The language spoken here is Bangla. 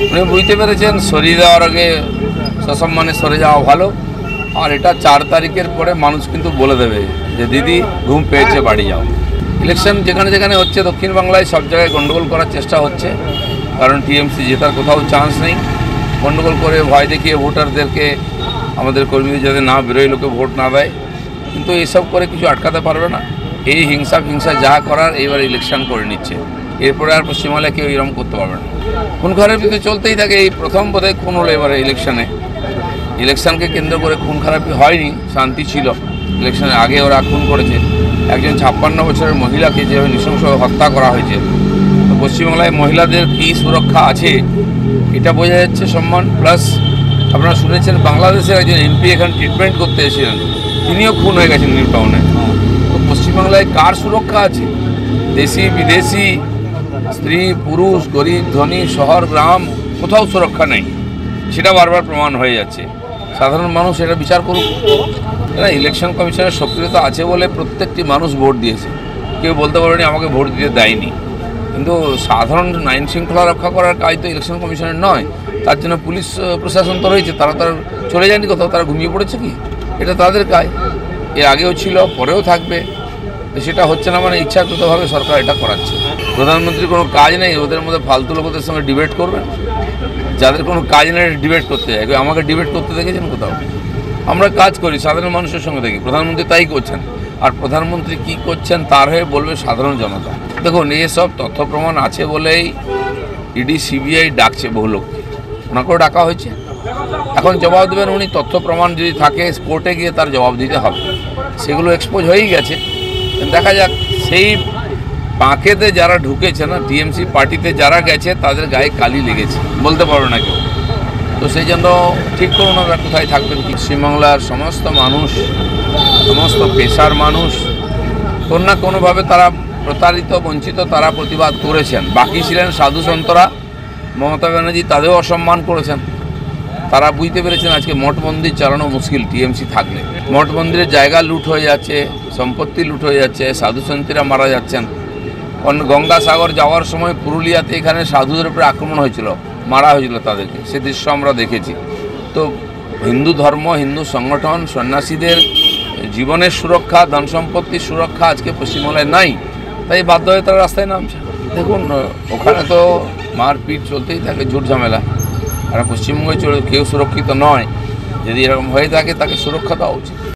উনি বুঝতে পেরেছেন সরিয়ে দেওয়ার আগে সসম্মানে সরে যাওয়া ভালো। আর এটা 4 তারিখের পরে মানুষ কিন্তু বলে দেবে যে দিদি ঘুম পেয়েছে, বাড়ি যাও। ইলেকশন যেখানে যেখানে হচ্ছে দক্ষিণ বাংলায় সব জায়গায় গন্ডগোল করার চেষ্টা হচ্ছে, কারণ টিএমসি জেতার কোথাও চান্স নেই। গন্ডগোল করে ভয় দেখিয়ে ভোটারদেরকে, আমাদের কর্মীদের যাতে না বেরোয়, লোকে ভোট না দেয়, কিন্তু এইসব করে কিছু আটকাতে পারবে না। এই হিংসা যা করার এইবার ইলেকশন করে নিচ্ছে, এরপরে আর পশ্চিমবাংলায় কেউ এরকম করতে পারবে না। খুন খারাপি তো চলতেই থাকে। এই প্রথম বোধহয় খুন হলো এবারে ইলেকশনকে কেন্দ্র করে খুন খারাপি হয়নি, শান্তি ছিল। ইলেকশনের আগে ওরা খুন করেছে একজন 56 বছরের মহিলাকে, যেভাবে নৃশংস হত্যা করা হয়েছে। তো পশ্চিমবাংলায় মহিলাদের কী সুরক্ষা আছে এটা বোঝা যাচ্ছে। সম্মান প্লাস আপনারা শুনেছেন বাংলাদেশের একজন এমপি এখানে ট্রিটমেন্ট করতে এসেছিলেন, তিনিও খুন হয়ে গেছেন নিউ টাউনে। তো পশ্চিমবাংলায় কার সুরক্ষা আছে? দেশি বিদেশি, স্ত্রী পুরুষ, গরিব ধনী, শহর গ্রাম, কোথাও সুরক্ষা নেই। সেটা বারবার প্রমাণ হয়ে যাচ্ছে। সাধারণ মানুষ এটা বিচার করুক। এরা ইলেকশন কমিশনের সক্রিয়তা আছে বলে প্রত্যেকটি মানুষ ভোট দিয়েছে, কেউ বলতে পারেনি আমাকে ভোট দিতে দেয়নি। কিন্তু সাধারণ আইন শৃঙ্খলা রক্ষা করার কাজ তো ইলেকশন কমিশনের নয়। তার জন্য পুলিশ প্রশাসন তো রয়েছে, তারা চলে যায়নি কোথাও, তারা ঘুমিয়ে পড়েছে কি? এটা তাদের কাজ। এর আগেও ছিল, পরেও থাকবে। সেটা হচ্ছে না মানে ইচ্ছাকৃতভাবে সরকার এটা করাচ্ছে। প্রধানমন্ত্রীর কোনো কাজ নেই, ওদের মধ্যে ফালতু লোকদের সঙ্গে ডিবেট করবেন। যাদের কোনো কাজ নেই ডিবেট করতে যায়, আমাকে ডিবেট করতে দেখেছেন কোথাও? আমরা কাজ করি সাধারণ মানুষের সঙ্গে দেখি, প্রধানমন্ত্রী তাই করছেন। আর প্রধানমন্ত্রী কি করছেন তার হয়ে বলবে সাধারণ জনতা। দেখুন, এসব তথ্য প্রমাণ আছে বলেই ইডি সিবিআই ডাকছে বহু লোককে, ওনাকেও ডাকা হয়েছে। এখন জবাব দেবেন উনি। তথ্য প্রমাণ যদি থাকে কোর্টে গিয়ে তার জবাব দিতে হবে। সেগুলো এক্সপোজ হয়েই গেছে। দেখা যাক সেই বাঁকেতে যারা ঢুকেছে না, টিএমসি পার্টিতে যারা গেছে তাদের গায়ে কালি লেগেছে, বলতে পারবে না কেউ। তো সেই জন্য ঠিক করুন ওরা কোথায় থাকবেন। পশ্চিমবাংলার সমস্ত মানুষ, সমস্ত পেশার মানুষ কোনো না কোনোভাবে তারা প্রতারিত, বঞ্চিত, তারা প্রতিবাদ করেছেন। বাকি ছিলেন সাধু সন্তরা, মমতা ব্যানার্জি তাদেরও অসম্মান করেছেন। তারা বুঝতে পেরেছেন আজকে মঠ মন্দির চালানো মুশকিল টিএমসি থাকলে। মঠ মন্দিরের জায়গা লুট হয়ে যাচ্ছে, সম্পত্তি লুট হয়ে যাচ্ছে, সাধু সন্তীরা মারা যাচ্ছেন। গঙ্গাসাগর যাওয়ার সময় পুরুলিয়াতে এখানে সাধুদের উপরে আক্রমণ হয়েছিল, মারা হয়েছিল তাদেরকে, সে দৃশ্য আমরা দেখেছি। তো হিন্দু ধর্ম, হিন্দু সংগঠন, সন্ন্যাসীদের জীবনের সুরক্ষা, ধন সম্পত্তির সুরক্ষা আজকে পশ্চিমবাংলায় নাই। তাই বাধ্য হয়ে তারা রাস্তায় নামছে। দেখুন, ওখানে তো মারপিট চলতেই থাকে, ঝুট ঝামেলা। আর পশ্চিমবঙ্গে কেউ সুরক্ষিত নয়। যদি এরকম হয়ে থাকে তাকে সুরক্ষা দেওয়া উচিত।